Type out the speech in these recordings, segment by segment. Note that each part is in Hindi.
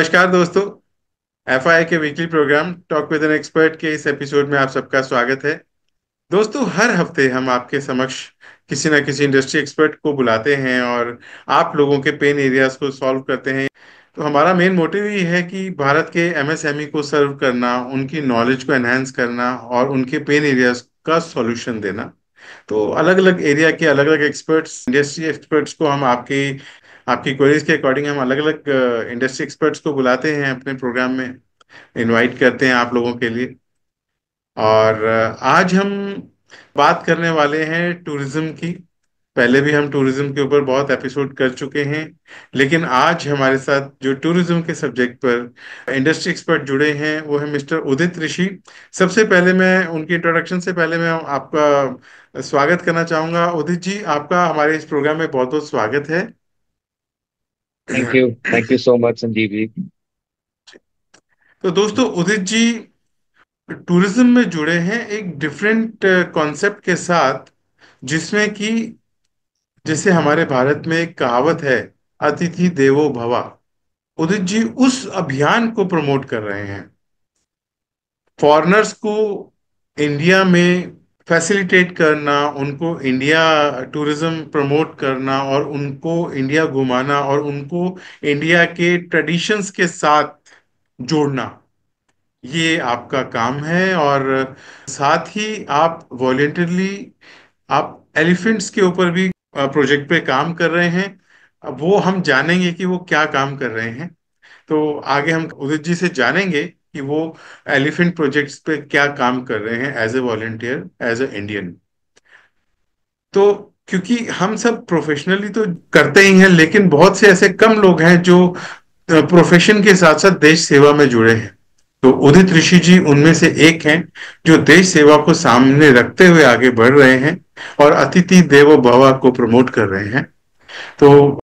नमस्कार दोस्तों। एफआई के weekly program talk with an expert के इस एपिसोड में आप सबका स्वागत है। दोस्तों, हर हफ्ते हम आपके समक्ष किसी ना किसी इंडस्ट्री एक्सपर्ट को बुलाते हैं और आप लोगों के पेन एरियाज को सॉल्व करते हैं। तो हमारा मेन मोटिव ये है कि भारत के एमएसएमई को सर्व करना, उनकी नॉलेज को एनहांस करना और उनके पेन एरियाज का सॉल्यूशन देना। तो अलग अलग एरिया के अलग अलग एक्सपर्ट्स, इंडस्ट्री एक्सपर्ट्स को हम आपकी आपकी क्वेरीज के अकॉर्डिंग हम अलग अलग इंडस्ट्री एक्सपर्ट्स को बुलाते हैं, अपने प्रोग्राम में इनवाइट करते हैं आप लोगों के लिए। और आज हम बात करने वाले हैं टूरिज्म की। पहले भी हम टूरिज्म के ऊपर बहुत एपिसोड कर चुके हैं, लेकिन आज हमारे साथ जो टूरिज्म के सब्जेक्ट पर इंडस्ट्री एक्सपर्ट जुड़े हैं वो है मिस्टर उदित ऋषि। सबसे पहले मैं उनकी इंट्रोडक्शन से पहले मैं आपका स्वागत करना चाहूंगा। उदित जी, आपका हमारे इस प्रोग्राम में बहुत बहुत स्वागत है। Thank you so much Sanjeev ji. तो दोस्तों, उदित जी टूरिज्म में जुड़े हैं एक डिफरेंट कॉन्सेप्ट के साथ, जिसमें कि जैसे हमारे भारत में एक कहावत है, अतिथि देवो भव। उदित जी उस अभियान को प्रमोट कर रहे हैं। फॉरेनर्स को इंडिया में फैसिलिटेट करना, उनको इंडिया टूरिज्म प्रमोट करना और उनको इंडिया घुमाना और उनको इंडिया के ट्रेडिशंस के साथ जोड़ना, ये आपका काम है। और साथ ही आप वॉलेंटरली आप एलिफेंट्स के ऊपर भी प्रोजेक्ट पे काम कर रहे हैं। अब वो हम जानेंगे कि वो क्या काम कर रहे हैं। तो आगे हम उदित जी से जानेंगे कि वो एलिफेंट प्रोजेक्ट्स पे क्या काम कर रहे हैं as a volunteer, as a Indian. तो क्योंकि हम सब प्रोफेशनली तो करते ही हैं, लेकिन बहुत से ऐसे कम लोग हैं जो प्रोफेशन के साथ साथ देश सेवा में जुड़े हैं। तो उदित ऋषि जी उनमें से एक हैं, जो देश सेवा को सामने रखते हुए आगे बढ़ रहे हैं और अतिथि देवो भव को प्रमोट कर रहे हैं। तो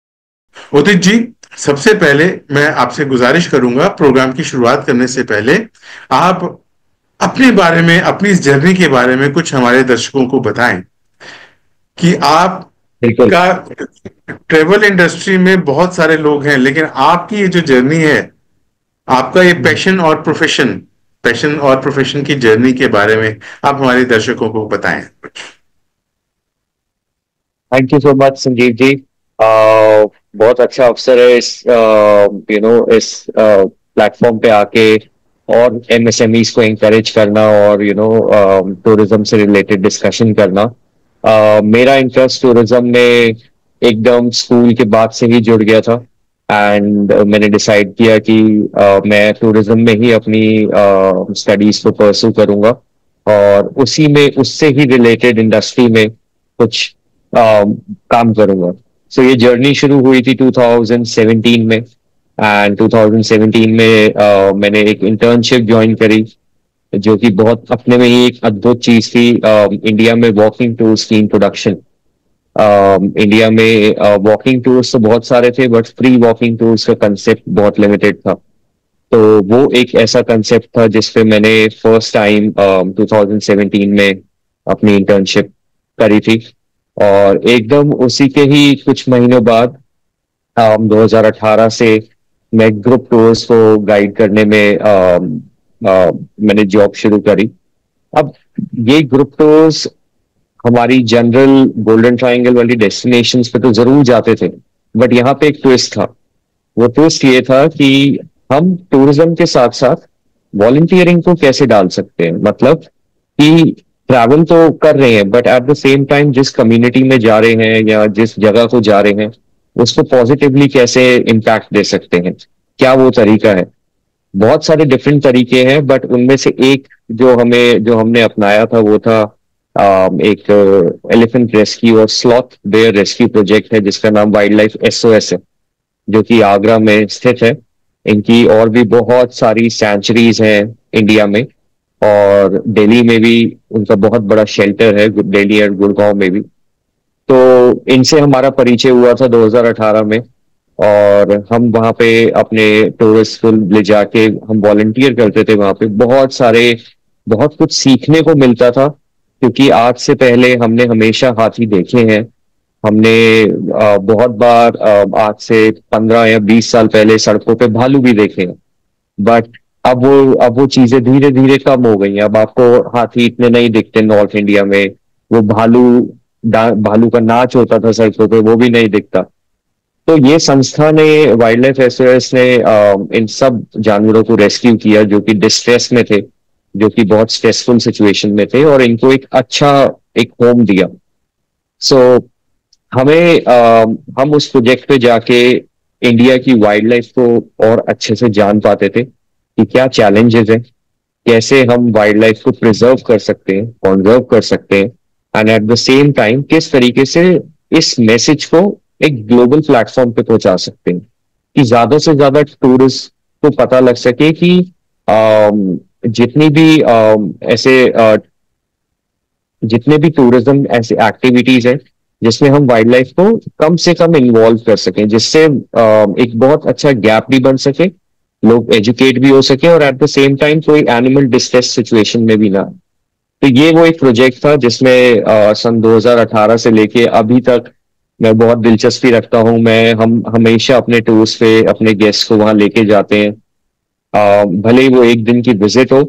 उदित जी, सबसे पहले मैं आपसे गुजारिश करूंगा, प्रोग्राम की शुरुआत करने से पहले आप अपने बारे में, अपनी इस जर्नी के बारे में कुछ हमारे दर्शकों को बताएं कि आप बिल्कुल। का ट्रेवल इंडस्ट्री में बहुत सारे लोग हैं, लेकिन आपकी ये जो जर्नी है, आपका ये पैशन और प्रोफेशन की जर्नी के बारे में आप हमारे दर्शकों को बताएं। Thank you so much Sanjeev ji. बहुत अच्छा अवसर है इस इस प्लेटफॉर्म पे आके और एमएसएमईज को एंकरेज करना और टूरिज्म से रिलेटेड डिस्कशन करना। मेरा इंटरेस्ट टूरिज्म में एकदम स्कूल के बाद से ही जुड़ गया था। एंड मैंने डिसाइड किया कि मैं टूरिज्म में ही अपनी स्टडीज को परस्यू करूंगा और उसी में उससे ही रिलेटेड इंडस्ट्री में कुछ काम करूंगा। सो ये जर्नी शुरू हुई थी 2017 में। एंड 2017 में मैंने एक इंटर्नशिप ज्वाइन करी जो कि बहुत अपने में ही एक अद्भुत चीज थी। इंडिया में वॉकिंग टूर्स की इंट्रोडक्शन। इंडिया में वॉकिंग टूर्स तो बहुत सारे थे बट फ्री वॉकिंग टूर्स का कंसेप्ट बहुत लिमिटेड था। तो वो एक ऐसा कंसेप्ट था जिसपे मैंने फर्स्ट टाइम 2017 में अपनी इंटर्नशिप करी थी। और एकदम उसी के ही कुछ महीनों बाद 2018 से मैं ग्रुप टूर्स को गाइड करने में मैंने जॉब शुरू करी। अब ये ग्रुप टूर्स हमारी जनरल गोल्डन ट्रायंगल वाली डेस्टिनेशंस पे तो जरूर जाते थे, बट यहाँ पे एक ट्विस्ट था। वो ट्विस्ट ये था कि हम टूरिज्म के साथ साथ वॉलंटियरिंग को कैसे डाल सकते हैं। मतलब कि ट्रैवल तो कर रहे हैं but at the same time जिस कम्युनिटी में जा रहे हैं या जिस जगह को जा रहे हैं उसको पॉजिटिवली कैसे इम्पैक्ट दे सकते हैं, क्या वो तरीका है। बहुत सारे डिफरेंट तरीके हैं बट उनमें से एक जो हमने अपनाया था वो था एक एलिफेंट रेस्क्यू और स्लॉथ बेयर रेस्क्यू प्रोजेक्ट है जिसका नाम वाइल्ड लाइफ एसओएस है, जो कि आगरा में स्थित है। इनकी और भी बहुत सारी सेंचुरीज हैं इंडिया में और दिल्ली में भी उनका बहुत बड़ा शेल्टर है, दिल्ली और गुड़गांव में भी। तो इनसे हमारा परिचय हुआ था 2018 में और हम वहाँ पे अपने टूरिस्ट को ले जाके हम वॉलंटियर करते थे। वहाँ पे बहुत कुछ सीखने को मिलता था क्योंकि आज से पहले हमने हमेशा हाथी देखे हैं हमने बहुत बार आज से 15 या 20 साल पहले सड़कों पे भालू भी देखे हैं। बट अब वो चीजें धीरे धीरे कम हो गई हैं। अब आपको हाथी इतने नहीं दिखते नॉर्थ इंडिया में। वो भालू का नाच होता था सड़कों पे, वो भी नहीं दिखता। तो ये संस्था ने, वाइल्ड लाइफ एसओएस ने इन सब जानवरों को रेस्क्यू किया जो कि डिस्ट्रेस में थे, जो कि बहुत स्ट्रेसफुल सिचुएशन में थे, और इनको एक अच्छा एक होम दिया। सो हम उस प्रोजेक्ट पे जाके इंडिया की वाइल्ड लाइफ को और अच्छे से जान पाते थे कि क्या चैलेंजेस हैं, कैसे हम वाइल्ड लाइफ को प्रिजर्व कर सकते हैं, कॉन्जर्व कर सकते हैं, and at the same time किस तरीके से इस मैसेज को एक ग्लोबल प्लेटफॉर्म पे पहुंचा सकते हैं कि ज्यादा से ज्यादा टूरिस्ट को पता लग सके कि जितनी भी जितने भी टूरिज्म ऐसे एक्टिविटीज हैं जिसमें हम वाइल्ड लाइफ को कम से कम इन्वॉल्व कर सकें, जिससे एक बहुत अच्छा गैप भी बन सके, लोग एजुकेट भी हो सके, और एट द सेम टाइम कोई एनिमल डिस्ट्रेस सिचुएशन में भी ना। तो ये वो एक प्रोजेक्ट था जिसमें सन 2018 से लेके अभी तक मैं बहुत दिलचस्पी रखता हूँ। हम हमेशा अपने टूर्स पे अपने गेस्ट को वहां लेके जाते हैं। भले ही वो एक दिन की विजिट हो,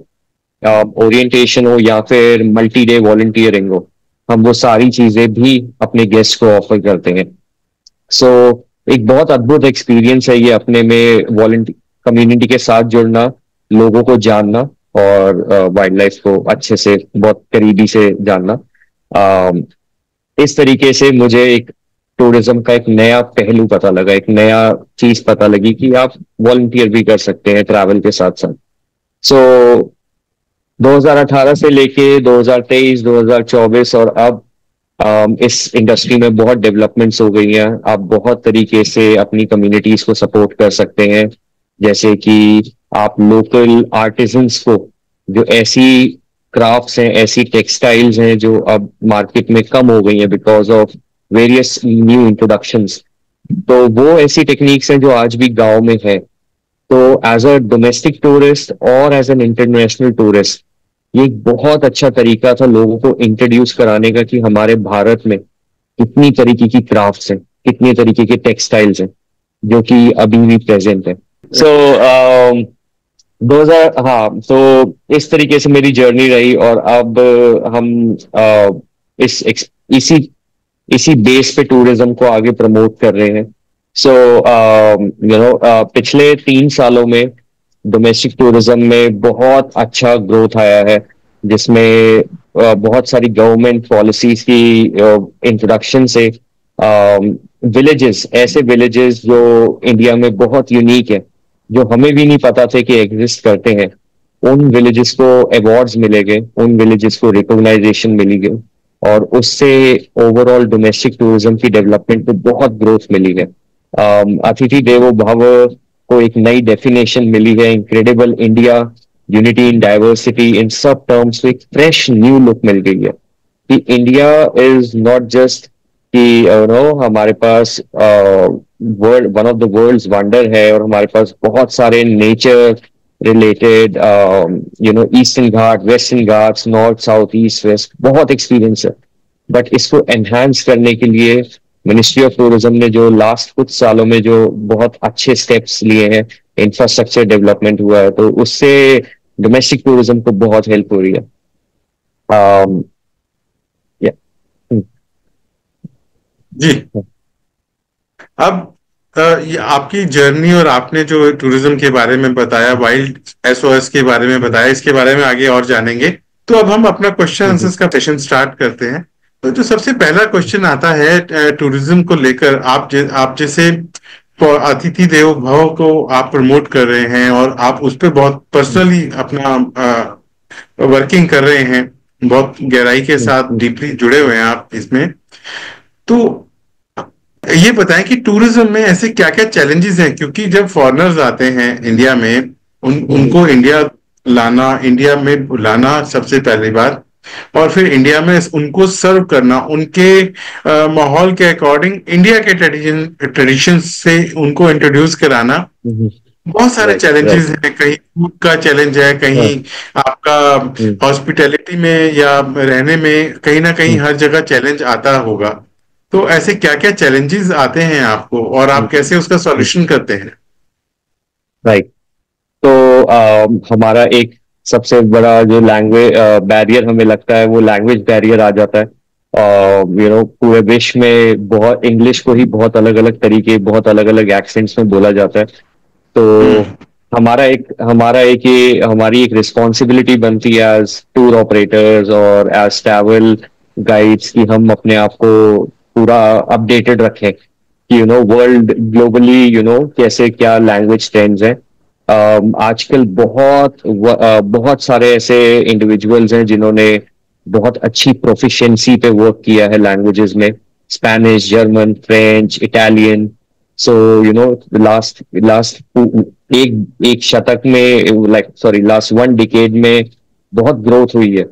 ओरिएंटेशन हो, या फिर मल्टी डे वॉलंटियरिंग हो, हम वो सारी चीजें भी अपने गेस्ट को ऑफर करते हैं। सो एक बहुत अद्भुत एक्सपीरियंस है ये अपने में, वॉलंटी कम्युनिटी के साथ जुड़ना, लोगों को जानना, और वाइल्ड लाइफ को अच्छे से बहुत करीबी से जानना। अ, इस तरीके से मुझे एक टूरिज्म का एक नया पहलू पता लगा, एक नया चीज पता लगी कि आप वॉलंटियर भी कर सकते हैं ट्रैवल के साथ साथ। सो 2018 से लेके 2023, 2024 और अब इस इंडस्ट्री में बहुत डेवलपमेंट्स हो गई हैं। आप बहुत तरीके से अपनी कम्युनिटीज को सपोर्ट कर सकते हैं, जैसे कि आप लोकल आर्टिजन्स को, जो ऐसी क्राफ्ट्स हैं, ऐसी टेक्सटाइल्स हैं जो अब मार्केट में कम हो गई हैं because of various new introductions, तो वो ऐसी टेक्निक्स हैं जो आज भी गांव में है। तो एज अ डोमेस्टिक टूरिस्ट और एज एन इंटरनेशनल टूरिस्ट, ये एक बहुत अच्छा तरीका था लोगों को इंट्रोड्यूस कराने का कि हमारे भारत में कितनी तरीके की क्राफ्ट्स हैं, कितनी तरीके के टेक्सटाइल्स हैं जो कि अभी भी प्रेजेंट है। सो 2000, हाँ, तो इस तरीके से मेरी जर्नी रही, और अब हम इस इसी इसी बेस पे टूरिज्म को आगे प्रमोट कर रहे हैं। सो पिछले 3 सालों में डोमेस्टिक टूरिज्म में बहुत अच्छा ग्रोथ आया है, जिसमें बहुत सारी गवर्नमेंट पॉलिसीज की इंट्रोडक्शन से विलेजेस, ऐसे विलेजेस जो इंडिया में बहुत यूनिक है, जो हमें भी नहीं पता थे कि एग्जिस्ट करते हैं, उन विलेजेस को अवार्ड्स मिले गए, उन विलेजेस को रिकॉग्नाइजेशन मिली गई, और उससे ओवरऑल डोमेस्टिक टूरिज्म की डेवलपमेंट को बहुत ग्रोथ मिली है। अतिथि देवो भव को एक नई डेफिनेशन मिली है, incredible India, unity in diversity, इन सब टर्म्स को एक फ्रेश न्यू लुक मिल गई है कि इंडिया इज नॉट जस्ट कि हमारे पास world one of the world's wonder है, और हमारे पास बहुत सारे nature related eastern Ghat, western Ghats, north south east west बहुत एक्सपीरियंस है। बट इसको एनहांस करने के लिए मिनिस्ट्री ऑफ टूरिज्म ने जो लास्ट कुछ सालों में जो बहुत अच्छे स्टेप्स लिए हैं, इंफ्रास्ट्रक्चर डेवलपमेंट हुआ है, तो उससे डोमेस्टिक टूरिज्म को बहुत हेल्प हो रही है। um, yeah. जी। अब ये आपकी जर्नी और आपने जो टूरिज्म के बारे में बताया, वाइल्ड एसओएस के बारे में बताया, इसके बारे में आगे और जानेंगे। तो अब हम अपना क्वेश्चन आंसर्स का सेशन स्टार्ट करते हैं। तो जो सबसे पहला क्वेश्चन आता है टूरिज्म को लेकर, आप जैसे अतिथि देवो भव को आप प्रमोट कर रहे हैं और आप उस पर बहुत पर्सनली अपना वर्किंग कर रहे हैं, बहुत गहराई के साथ डीपली जुड़े हुए हैं आप इसमें। तो ये बताएं कि टूरिज्म में ऐसे क्या क्या चैलेंजेस हैं, क्योंकि जब फॉरेनर्स आते हैं इंडिया में, उनको इंडिया में बुलाना सबसे पहली बात, और फिर इंडिया में उनको सर्व करना, उनके माहौल के अकॉर्डिंग इंडिया के ट्रेडिशन से उनको इंट्रोड्यूस कराना, बहुत सारे राइट, राइट। चैलेंजेस हैं। कहीं फूड का चैलेंज है, कहीं आपका हॉस्पिटैलिटी में या रहने में, कहीं ना कहीं हर जगह चैलेंज आता होगा। तो ऐसे क्या क्या चैलेंजेस आते हैं आपको और आप कैसे उसका सॉल्यूशन करते हैं? राइट। तो हमारा एक सबसे बड़ा जो लैंग्वेज बैरियर हमें लगता है वो लैंग्वेज बैरियर आ जाता है। पूरे विश्व में बहुत इंग्लिश को ही बहुत अलग अलग तरीके, बहुत अलग अलग एक्सेंट्स में बोला जाता है। तो हम्म। हमारा एक ये हमारी एक रिस्पॉन्सिबिलिटी बनती है एज टूर ऑपरेटर्स और एज ट्रैवल गाइड्स कि हम अपने आप को पूरा अपडेटेड रखें कि वर्ल्ड ग्लोबली कैसे क्या लैंग्वेज ट्रेंड्स हैं। आजकल बहुत सारे ऐसे इंडिविजुअल्स हैं जिन्होंने बहुत अच्छी प्रोफिशिएंसी पे वर्क किया है लैंग्वेजेस में, Spanish, German, French, Italian. So last last एक एक शतक में, like sorry, last one decade में बहुत ग्रोथ हुई है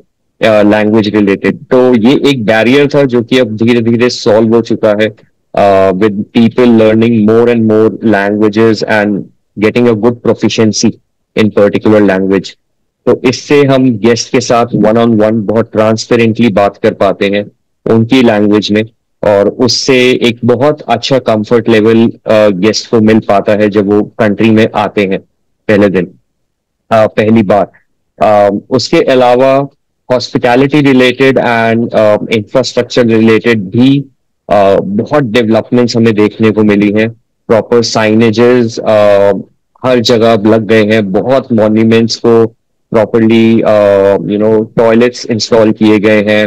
लैंग्वेज रिलेटेड। तो ये एक बैरियर था जो कि अब धीरे धीरे सॉल्व हो चुका है with people learning more and more languages and getting a good proficiency in particular language। तो इससे हम गेस्ट के साथ वन ऑन वन बहुत ट्रांसपेरेंटली बात कर पाते हैं उनकी लैंग्वेज में, और उससे एक बहुत अच्छा कंफर्ट लेवल गेस्ट को मिल पाता है जब वो कंट्री में आते हैं पहले दिन, पहली बार। उसके अलावा hospitality related and infrastructure related भी बहुत डेवलपमेंट्स हमें देखने को मिली हैं। प्रॉपर साइनेजेस हर जगह लग गए हैं, बहुत मॉन्यूमेंट्स को प्रॉपरली टॉयलेट्स इंस्टॉल किए गए हैं,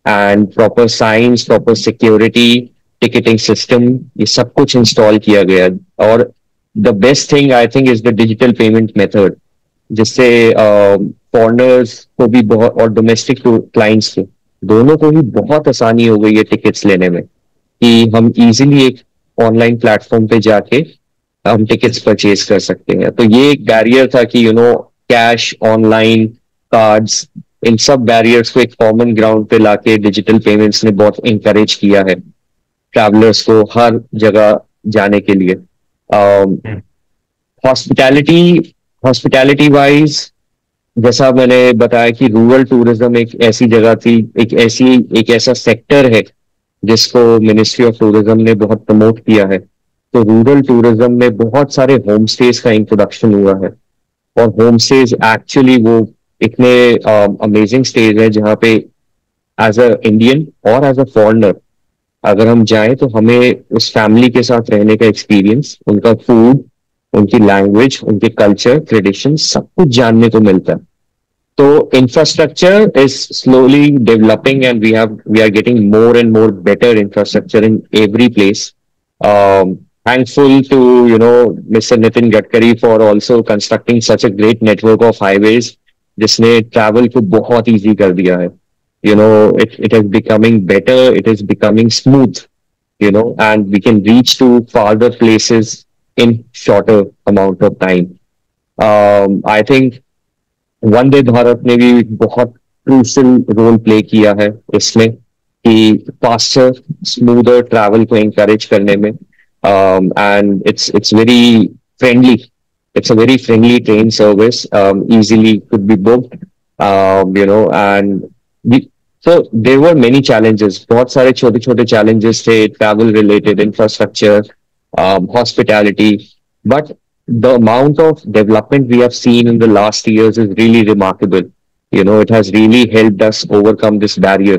and proper science, proper security, ticketing system, ये सब कुछ इंस्टॉल किया गया है। और the best thing I think is the digital payment method, जिससे फॉरनर्स को भी बहुत और डोमेस्टिक क्लाइंट्स को दोनों को ही बहुत आसानी हो गई है टिकट्स लेने में, कि हम इजीली एक ऑनलाइन प्लेटफॉर्म पे जाके हम टिकट्स परचेज कर सकते हैं। तो ये एक बैरियर था कि कैश, ऑनलाइन, कार्ड्स, इन सब बैरियर्स को एक कॉमन ग्राउंड पे लाके डिजिटल पेमेंट्स ने बहुत इंकरेज किया है ट्रैवलर्स को हर जगह जाने के लिए। हॉस्पिटैलिटी हॉस्पिटैलिटी वाइज, जैसा मैंने बताया कि रूरल टूरिज्म एक ऐसी जगह थी, एक ऐसा सेक्टर है जिसको मिनिस्ट्री ऑफ टूरिज्म ने बहुत प्रमोट किया है। तो रूरल टूरिज्म में बहुत सारे होम स्टेज का इंट्रोडक्शन हुआ है, और होम स्टेज एक्चुअली वो इतने अमेजिंग स्टेज है जहाँ पे एज अ इंडियन और एज अ फॉरेनर अगर हम जाएं तो हमें उस फैमिली के साथ रहने का एक्सपीरियंस, उनका फूड, उनकी लैंग्वेज, उनके कल्चर, ट्रेडिशन, सब कुछ जानने को मिलता है। So infrastructure is slowly developing, and we are getting more and more better infrastructure in every place. Thankful to Mr. Nitin Gadkari for also constructing such a great network of highways, जिसने travel को बहुत easy कर दिया है। It is becoming better, it is becoming smooth, and we can reach to farther places in shorter amount of time. I think Vande Bharat ने भी बहुत क्रूशल रोल प्ले किया है इसमें, कि फास्टर, स्मूदर ट्रैवल को encourage करने में, and it's very friendly, it's a very friendly train service, easily could be booked, and so there were many challenges, बहुत सारे छोटे छोटे challenges थे, travel related, infrastructure, hospitality, but the amount of development we have seen in the last years is really remarkable. It has really helped us overcome this barrier,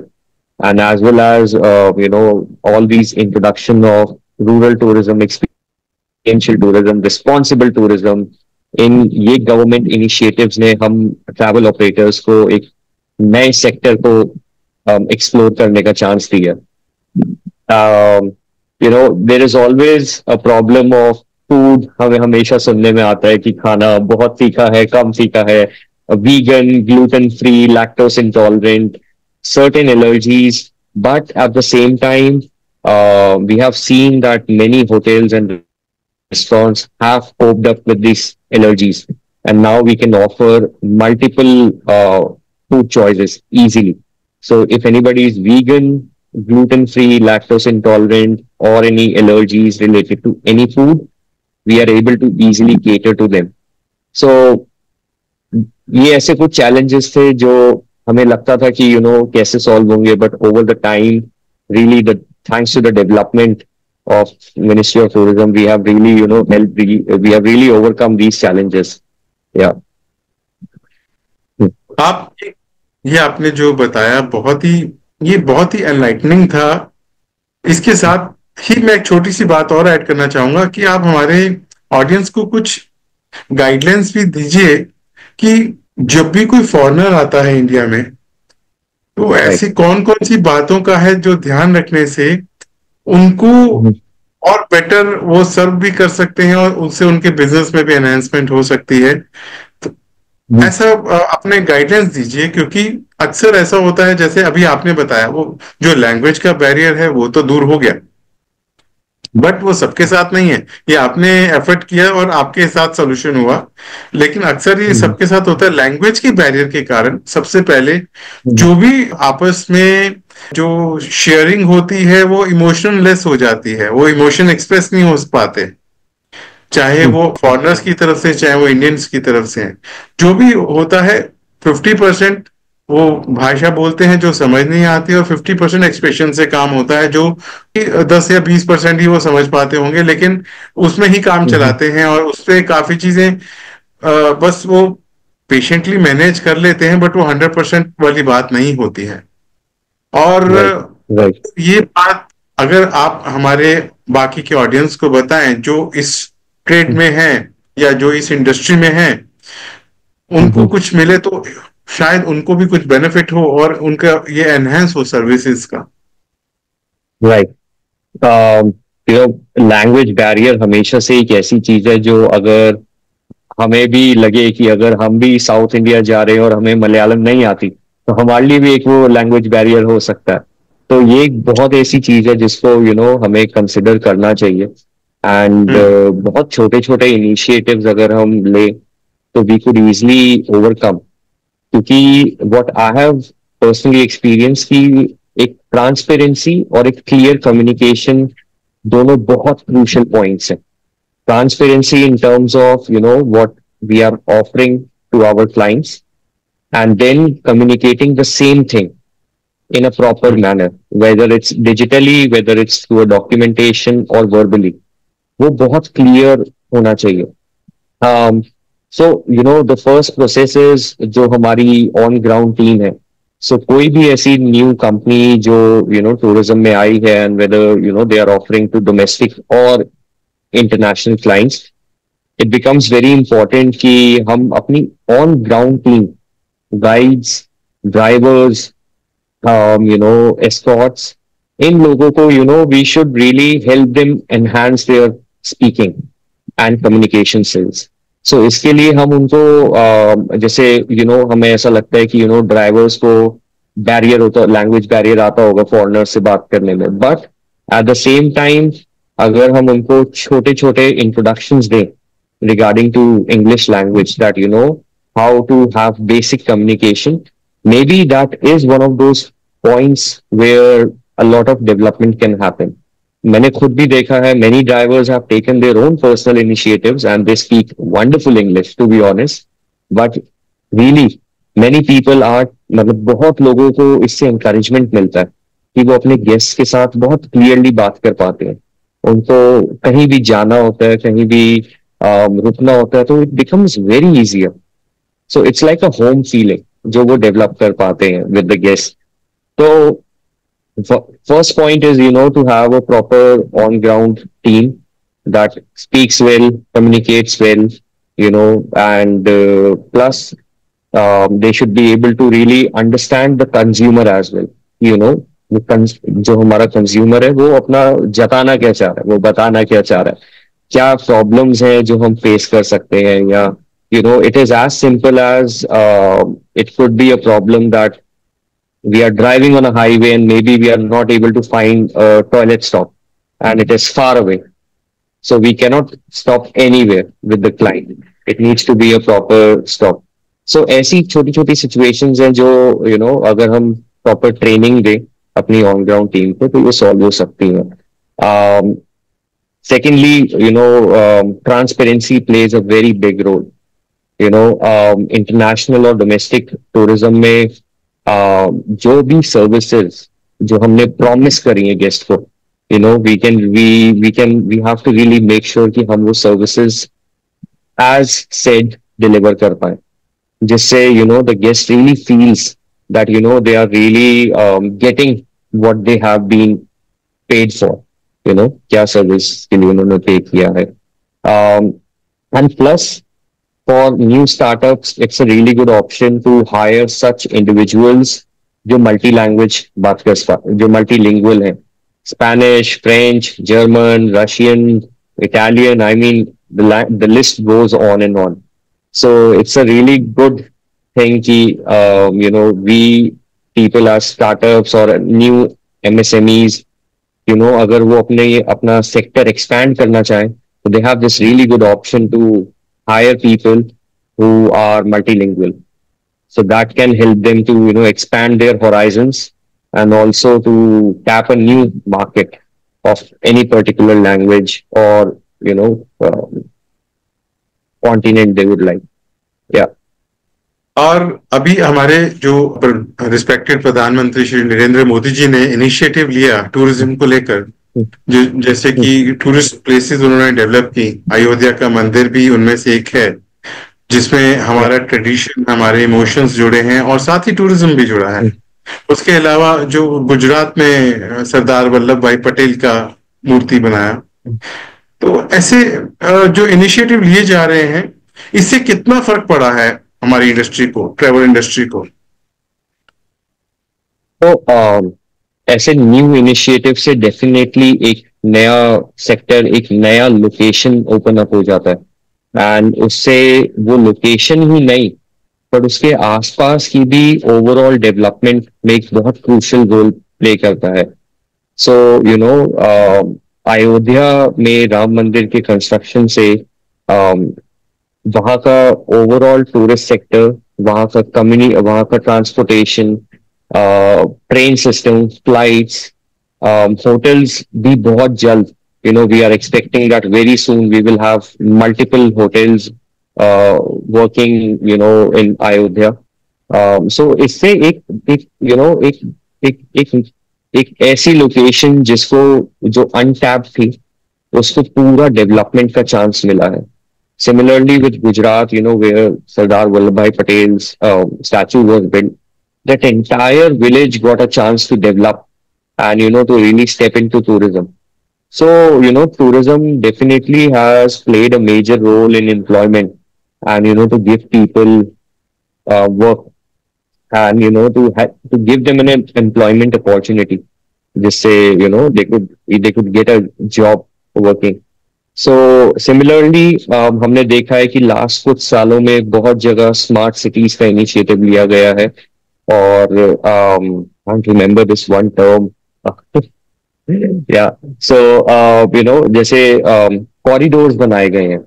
and as well as all these introduction of rural tourism, experiential tourism, responsible tourism, इन ये गवर्नमेंट इनिशिएटिव्स ने हम ट्रैवल ऑपरेटर्स को एक नए सेक्टर को एक्सप्लोर करने का चांस दिया। There is always a problem of food. हमें हमेशा सुनने में आता है कि खाना बहुत तीखा है, कम तीखा है, vegan, gluten free, lactose intolerant, certain allergies, but at the same time, we have seen that many hotels and restaurants have coped up with these allergies, and now we can offer multiple food choices easily. So if anybody is vegan, gluten free, lactose intolerant, or any allergies related to any food, we are able to easily cater to them. So ये ऐसे कुछ challenges थे जो हमें लगता था कि कैसे सॉल्व होंगे, but over the time really the thanks to the development of Ministry of Tourism, we have really, helped, we have really overcome these challenges. Yeah. आप ये आपने जो बताया ये बहुत ही एनलाइटनिंग था। इसके साथ ही मैं एक छोटी सी बात और ऐड करना चाहूंगा कि आप हमारे ऑडियंस को कुछ गाइडलाइंस भी दीजिए कि जब भी कोई फॉरेनर आता है इंडिया में, तो Right. ऐसी कौन कौन सी बातों का है जो ध्यान रखने से उनको Mhm. और बेटर वो सर्व भी कर सकते हैं और उससे उनके बिजनेस में भी एनहांसमेंट हो सकती है। तो Mhm. ऐसा अपने गाइडेंस दीजिए, क्योंकि अक्सर ऐसा होता है जैसे अभी आपने बताया, वो जो लैंग्वेज का बैरियर है वो तो दूर हो गया, बट वो सबके साथ नहीं है। ये आपने एफर्ट किया और आपके साथ सोल्यूशन हुआ, लेकिन अक्सर ये Mhm. सबके साथ होता है। लैंग्वेज के बैरियर के कारण सबसे पहले Mhm. जो भी आपस में जो शेयरिंग होती है वो इमोशन लेस हो जाती है, वो इमोशन एक्सप्रेस नहीं हो पाते, चाहे Mhm. वो फॉरेनर्स की तरफ से चाहे वो इंडियंस की तरफ से। जो भी होता है 50% वो भाषा बोलते हैं जो समझ नहीं आती, और 50% एक्सप्रेशन से काम होता है, जो कि 10 या 20% ही वो समझ पाते होंगे, लेकिन उसमें ही काम Mhm. चलाते हैं और उसपे काफी चीजें बस वो पेशेंटली मैनेज कर लेते हैं, बट वो 100% वाली बात नहीं होती है। और Right. Right. ये बात अगर आप हमारे बाकी के ऑडियंस को बताएं जो इस ट्रेड में हैं या जो इस इंडस्ट्री में हैं, उनको Mhm. कुछ मिले तो शायद उनको भी कुछ बेनिफिट हो और उनका ये एनहेंस हो सर्विसेज का। Right. लैंग्वेज बैरियर हमेशा से एक ऐसी चीज है जो अगर हमें भी लगे कि अगर हम भी साउथ इंडिया जा रहे हैं और हमें मलयालम नहीं आती, तो हमारे लिए भी एक वो लैंग्वेज बैरियर हो सकता है। तो ये एक बहुत ऐसी चीज है जिसको हमें कंसिडर करना चाहिए। एंड हम्म। बहुत छोटे छोटे इनिशिएटिव्स अगर हम ले तो वी कुड इजिली ओवरकम। क्योंकि what I have personally experience की एक ट्रांसपेरेंसी और एक क्लियर कम्युनिकेशन दोनों बहुत क्रूशियल पॉइंट्स हैं। Transparency in terms of what we are offering to our clients, and then communicating the same thing in a proper hmm. manner, whether it's digitally, whether it's through a documentation or verbally, वो बहुत clear होना चाहिए। um, so the first process is जो हमारी on ground team है। So कोई भी ऐसी न्यू कंपनी जो टूरिज्म में आई है, and whether they are offering to domestic or international clients, it becomes very important कि हम अपनी on ground team, guides, drivers, escorts, इन लोगों को we should really help them enhance their speaking and communication skills. So इसके लिए हम उनको जैसे हमें ऐसा लगता है कि ड्राइवर्स को बैरियर होता, लैंग्वेज बैरियर आता होगा फॉरेनर से बात करने में, but at the same time अगर हम उनको छोटे छोटे इंट्रोडक्शंस दें regarding to English language, that how to have basic communication, maybe that is one of those points where a lot of development can happen. मैंने खुद भी देखा है, many drivers have taken their own personal initiatives and they speak wonderful English, to be honest, but really many people are, मतलब बहुत लोगों को इससे encouragement मिलता है कि वो अपने गेस्ट के साथ बहुत क्लियरली बात कर पाते हैं। उनको कहीं भी जाना होता है, कहीं भी रुकना होता है, तो it becomes very easier. So it's like a home feeling जो वो डेवलप कर पाते हैं विद द गेस्ट। तो first point is to have a proper on ground team that speaks well, communicates well, and plus they should be able to really understand the consumer as well, you know जो हमारा कंज्यूमर है वो अपना जताना क्या चाह रहा है, वो बताना क्या चाह रहा है, क्या प्रॉब्लम्स हैं जो हम फेस कर सकते हैं, या it is as simple as it could be a problem that we are driving on a highway and maybe we are not able to find a toilet stop and it is far away, so we cannot stop anywhere with the client. It needs to be a proper stop. So ऐसी छोटी छोटी situations हैं जो अगर हम proper training दें अपनी on ground team को तो ये solve हो सकती हैं। Secondly, transparency plays a very big role. International और domestic tourism में जो भी services जो हमने promise करी है guest को, we have to really make sure कि हम वो services as said deliver कर पाए, जिससे the guest really feels that they are really getting what they have been paid for, क्या सर्विस के लिए उन्होंने पे किया है. um, and plus, for new startups it's a really good option to hire such individuals जो मल्टी लैंग्वेज बात कर जो मल्टीलिंगुअल है. Spanish, French, German, Russian, Italian, I mean, the list goes on and on. So it's a really good thing कि we people as startups or new MSMEs, अगर वो अपना सेक्टर एक्सपैंड करना चाहें, तो they have this really good option to hire people who are multilingual. So that can help them to expand their horizons and also to tap a new market of any particular language or continent they would like. Yeah. और अभी हमारे जो रिस्पेक्टेड प्रधानमंत्री श्री नरेंद्र मोदी जी ने इनिशिएटिव लिया टूरिज्म को लेकर, जो जैसे कि टूरिस्ट प्लेसेस उन्होंने डेवलप की, अयोध्या का मंदिर भी उनमें से एक है, जिसमें हमारा ट्रेडिशन, हमारे इमोशंस जुड़े हैं और साथ ही टूरिज्म भी जुड़ा है. उसके अलावा जो गुजरात में सरदार वल्लभ भाई पटेल का मूर्ति बनाया. तो ऐसे जो इनिशिएटिव लिए जा रहे हैं, इससे कितना फर्क पड़ा है हमारी इंडस्ट्री को, ट्रेवल इंडस्ट्री को? तो ऐसे न्यू इनिशिएटिव से डेफिनेटली एक नया सेक्टर, एक नया लोकेशन ओपन अप हो जाता है. एंड उससे वो लोकेशन ही नहीं, पर उसके आसपास की भी ओवरऑल डेवलपमेंट में एक बहुत क्रूशियल रोल प्ले करता है. सो अयोध्या में राम मंदिर के कंस्ट्रक्शन से वहाँ का ओवरऑल टूरिस्ट सेक्टर, वहाँ का कम्युनिटी, वहाँ का transportation, train system, flights, hotels भी बहुत जल्द, we are expecting that very soon we will have multiple hotels working, in Ayodhya. So इससे एक एक ऐसी लोकेशन जिसको जो अनटैप्ड थी, उसको पूरा डेवलपमेंट का चांस मिला है. Similarly with Gujarat, where Sardar Vallabhbhai Patel's statue was built, that entire village got a chance to develop and, to really step into tourism. So, tourism definitely has played a major role in employment and, to give people work and, to give them an employment opportunity. Just say, they could get a job working. So similarly हमने देखा है कि लास्ट कुछ सालों में बहुत जगह स्मार्ट सिटीज का इनिशिएटिव लिया गया है. और I remember this one term, या सो जैसे कॉरिडोर्स बनाए गए हैं,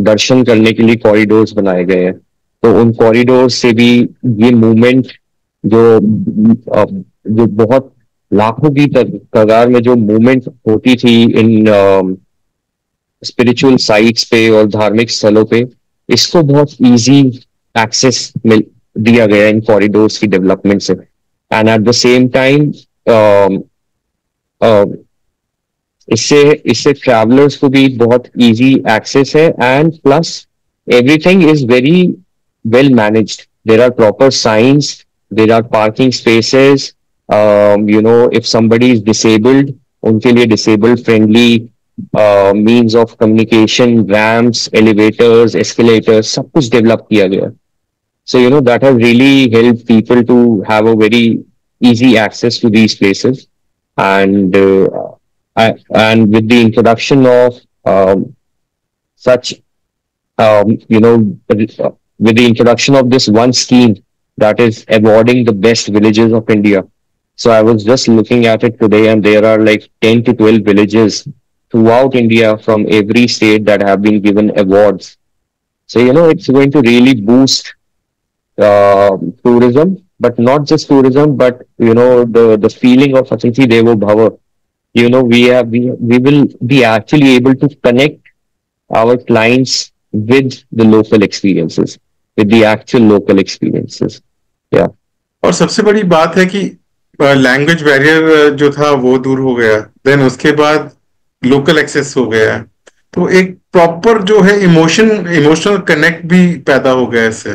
दर्शन करने के लिए कॉरिडोर्स बनाए गए हैं. तो उन कॉरिडोर्स से भी ये मूवमेंट जो बहुत लाखों की तादाद में जो मूवमेंट होती थी इन स्पिरिचुअल साइट्स पे और धार्मिक स्थलों पे, इसको बहुत इजी एक्सेस दिया गया इन कॉरिडोर्स की डेवलपमेंट से. And at the same time इससे ट्रैवलर्स को भी बहुत इजी एक्सेस है. And plus everything is very well managed. There are proper signs, there are parking spaces. If somebody is disabled, उनके लिए disabled friendly means of communication, ramps, elevators, escalators, सब कुछ डेवलप किया गया. So that has really helped people to have a very easy access to these places. And and with the introduction of such with the introduction of this one scheme that is awarding the best villages of India. So I was just looking at it today, and there are like 10 to 12 villages throughout India from every state that have been given awards. So, it's going to really boost tourism, but not just tourism, but, the feeling of Atithi Devo Bhava. We will be actually able to connect our clients with the local experiences, with the actual local experiences. Yeah. और सबसे बड़ी बात है कि लैंग्वेज बैरियर जो था वो दूर हो गया, देन उसके बाद लोकल एक्सेस हो गया, तो एक प्रॉपर जो है इमोशनल कनेक्ट भी पैदा हो गया इससे,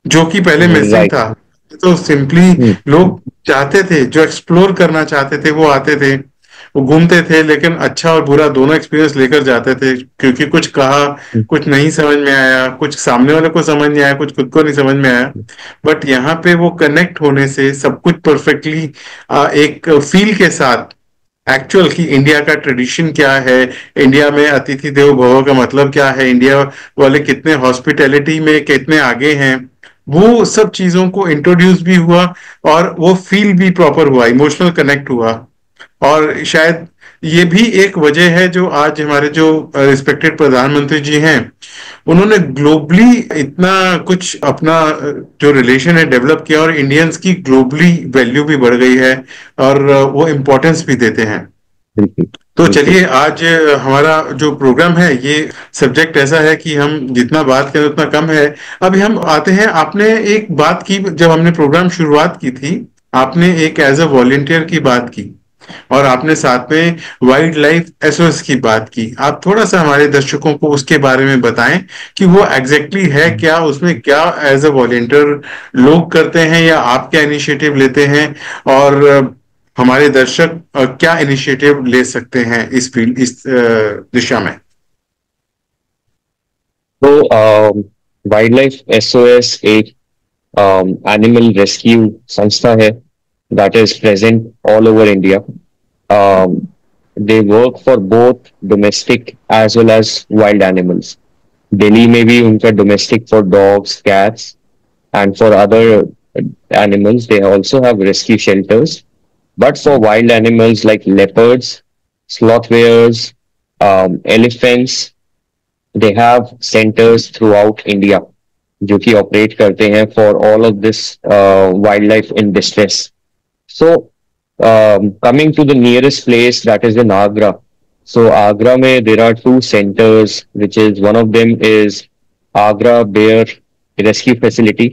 जो कि पहले मिसिंग राइट। था। तो सिंपली लोग चाहते थे, जो एक्सप्लोर करना चाहते थे वो आते थे, वो घूमते थे, लेकिन अच्छा और बुरा दोनों एक्सपीरियंस लेकर जाते थे, क्योंकि कुछ कहा, कुछ नहीं समझ में आया, कुछ सामने वाले को समझ नहीं आया, कुछ खुद को नहीं समझ में आया। बट यहाँ पे वो कनेक्ट होने से सब कुछ परफेक्टली एक फील के साथ, एक्चुअल की इंडिया का ट्रेडिशन क्या है, इंडिया में अतिथि देवो भव का मतलब क्या है, इंडिया वाले कितने हॉस्पिटैलिटी में कितने आगे हैं, वो सब चीजों को इंट्रोड्यूस भी हुआ, और वो फील भी प्रॉपर हुआ, इमोशनल कनेक्ट हुआ। और शायद ये भी एक वजह है जो आज हमारे जो रिस्पेक्टेड प्रधानमंत्री जी हैं, उन्होंने ग्लोबली इतना कुछ अपना जो रिलेशन है डेवलप किया, और इंडियंस की ग्लोबली वैल्यू भी बढ़ गई है, और वो इम्पोर्टेंस भी देते हैं। बिल्कुल तो बिल्कुल। चलिए, आज हमारा जो प्रोग्राम है, ये सब्जेक्ट ऐसा है कि हम जितना बात करें उतना कम है। अभी हम आते हैं, आपने एक बात की जब हमने प्रोग्राम शुरुआत की थी, आपने एक एज अ वॉलेंटियर की बात की, और आपने साथ में वाइल्ड लाइफ एसओएस की बात की। आप थोड़ा सा हमारे दर्शकों को उसके बारे में बताएं कि वो एग्जैक्टली exactly है क्या, उसमें क्या एज अ वॉलेंटियर लोग करते हैं, या आप क्या इनिशिएटिव लेते हैं, और हमारे दर्शक क्या इनिशिएटिव ले सकते हैं इस फील्ड, इस दिशा में। तो वाइल्ड लाइफ एसओएस एक एनिमल रेस्क्यू संस्था है that is present all over India. Um, they work for both domestic as well as wild animals. Delhi में भी उनका domestic for dogs, cats, and for other animals, they also have rescue shelters. But for wild animals like leopards, sloth bears, elephants, they have centers throughout India जो कि ऑपरेट करते हैं for all of this wild life in distress. So, coming to the nearest place, that is in Agra. So, Agra mein there are two centers, which is one of them is Agra Bear Rescue Facility,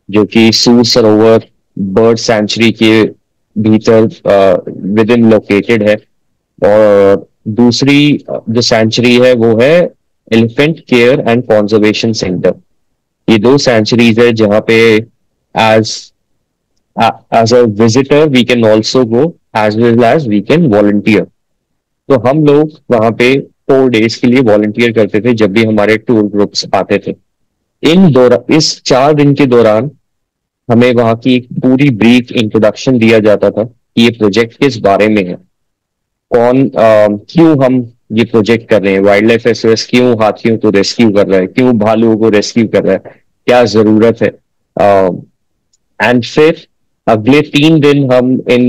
जो कि सूर सरोवर बर्ड सेंचुरी के भीतर विद इन लोकेटेड है. और दूसरी जो सेंचुरी है वो है elephant care and conservation centre. ये दो सेंचुरीज है जहाँ पे as as a visitor we can also go as well as we can volunteer. तो हम लोग वहां पे 4 days के लिए वॉलंटियर करते थे जब भी हमारे टूर ग्रुप्स आते थे. इस 4 दिन के दौरान हमें वहां की एक पूरी ब्रीफ इंट्रोडक्शन दिया जाता था कि ये प्रोजेक्ट किस बारे में है, क्यों हम ये प्रोजेक्ट कर रहे हैं, वाइल्ड लाइफ एसओएस क्यों हाथियों को रेस्क्यू कर रहा है, क्यों भालुओं को रेस्क्यू कर रहा है, क्या जरूरत है. एंड फिर अगले 3 दिन हम इन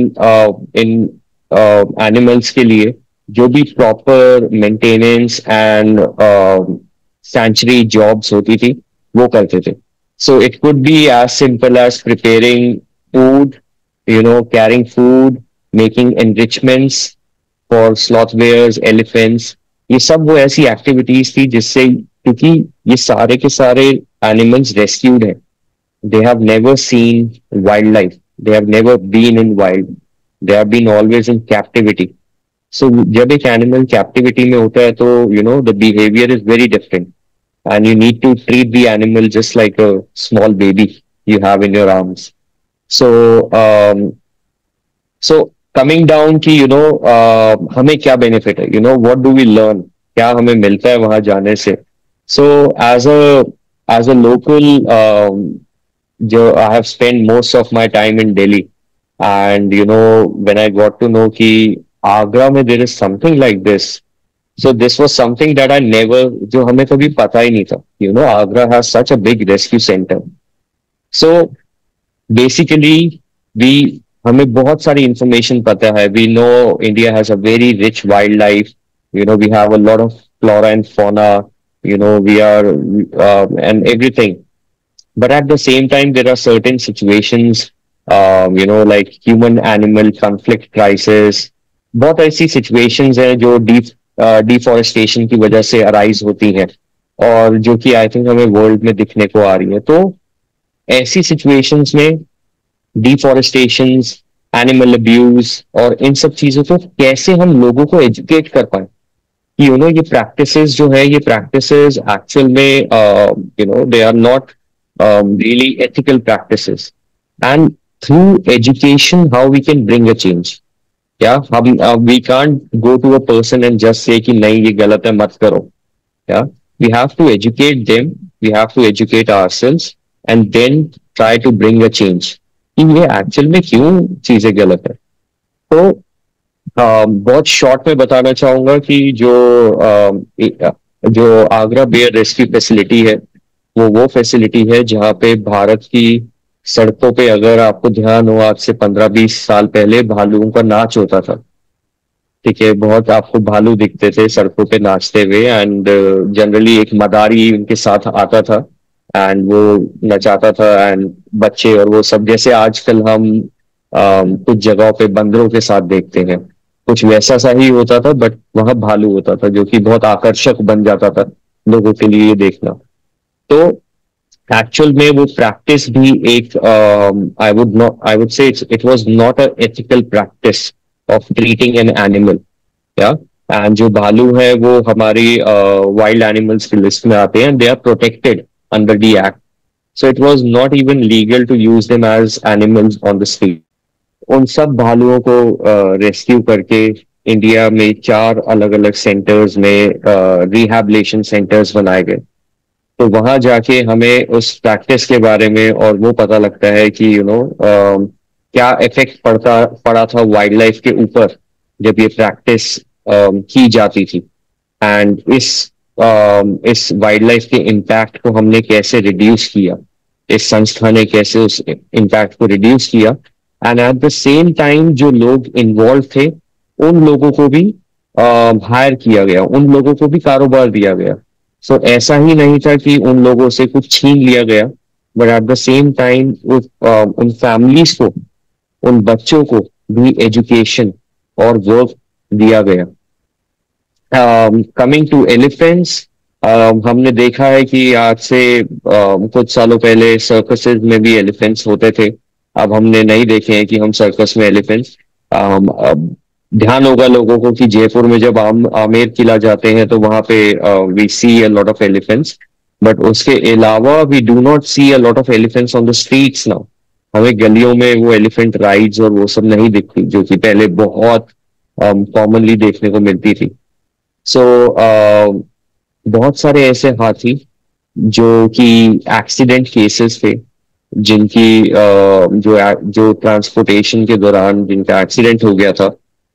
एनिमल्स के लिए जो भी proper maintenance and sanctuary jobs होती थी वो करते थे. So it could be as simple as preparing food, carrying food, making enrichments for sloth bears, elephants. ये सब वो ऐसी एक्टिविटीज थी जिससे, क्योंकि ये सारे के सारे एनिमल्स रेस्क्यूड हैं, they have never seen wildlife, they have never been in wild, they have been always in captivity. So जब एक animal captivity में होता है तो the behavior is very different, and you need to treat the animal just like a small baby you have in your arms. So so coming down कि हमें क्या benefit है, what do we learn, क्या हमें मिलता है वहां जाने से. So as a local, I have spent most of my time in Delhi, and when I got to know कि आगरा में there is something like this, so this was something that I never, जो हमें कभी पता ही नहीं था. Agra has such a big rescue center. So basically we हमें बहुत सारी information पता है. We know India has a very rich wildlife. We have a lot of flora and fauna. We are and everything. But at the same time, there are certain situations, like human animal conflict crisis. बहुत ऐसी situations हैं जो deforestation की वजह से arise होती हैं, और जो कि I think हमें world में दिखने को आ रही है. तो ऐसी situations में डिफॉरेस्टेशन, एनिमल अब्यूज, और इन सब चीजों को कैसे हम लोगों को एजुकेट कर पाए कि ये प्रैक्टिसेस जो है, ये प्रैक्टिसेस एक्चुअल में they are not really ethical practices, and through education how we can bring a change. क्या हम we can't go to a person and just say कि नहीं ये गलत है मत करो। Yeah, we have to educate them, we have to educate ourselves, and then try to bring a change कि ये एक्चुअल में क्यों चीजें गलत है। तो बहुत शॉर्ट में बताना चाहूंगा कि जो आगरा बेयर रेस्क्यू फैसिलिटी है, वो फैसिलिटी है जहाँ पे भारत की सड़कों पे, अगर आपको ध्यान हो, आज से 15-20 साल पहले भालुओं का नाच होता था। ठीक है, बहुत आपको भालू दिखते थे सड़कों पे नाचते हुए, एंड जनरली एक मदारी उनके साथ आता था एंड वो नचाता था, एंड बच्चे और वो सब, जैसे आजकल हम कुछ जगहों पे बंदरों के साथ देखते हैं, कुछ वैसा सा ही होता था, बट वहां भालू होता था जो कि बहुत आकर्षक बन जाता था लोगों के लिए देखना। तो एक्चुअल में वो प्रैक्टिस भी एक, I would say it was not a ethical practice of treating an animal. या एंड जो भालू है वो हमारी वाइल्ड एनिमल्स की लिस्ट में आते हैं, they are protected under the act, so it was not even legal to use them as animals on the street. उन सब भालुओं को रेस्क्यू करके इंडिया में 4 अलग अलग सेंटर्स में रिहैबिलिटेशन सेंटर्स बनाए गए। तो वहां जाके हमें उस प्रैक्टिस के बारे में और वो पता लगता है कि क्या इफेक्ट पड़ा था वाइल्ड लाइफ के ऊपर जब ये प्रैक्टिस की जाती थी, एंड इस वाइल्ड लाइफ के इम्पैक्ट को हमने कैसे रिड्यूस किया, इस संस्था ने कैसे उस इम्पैक्ट को रिड्यूस किया, and at the same time जो लोग इन्वॉल्व थे उन लोगों को भी हायर किया गया, उन लोगों को भी कारोबार दिया गया। सो ऐसा ही नहीं था कि उन लोगों से कुछ छीन लिया गया, but at the same time उन फैमिलीज को, उन बच्चों को भी एजुकेशन और वर्क दिया गया। कमिंग टू एलिफेंट्स, हमने देखा है कि आज से कुछ सालों पहले सर्कसेज में भी एलिफेंट्स होते थे। अब हमने नहीं देखे हैं कि हम सर्कस में एलिफेंट्स। ध्यान होगा लोगों को कि जयपुर में जब आमेर किला जाते हैं तो वहां पे we see a lot of elephants, but उसके अलावा we do not see a lot of elephants on the streets now. हमें गलियों में वो एलिफेंट राइड्स और वो सब नहीं दिखती जो कि पहले बहुत कॉमनली देखने को मिलती थी। सो बहुत सारे ऐसे हाथी जो कि एक्सीडेंट केसेस थे, जिनकी जो ट्रांसपोर्टेशन के दौरान जिनका एक्सीडेंट हो गया था,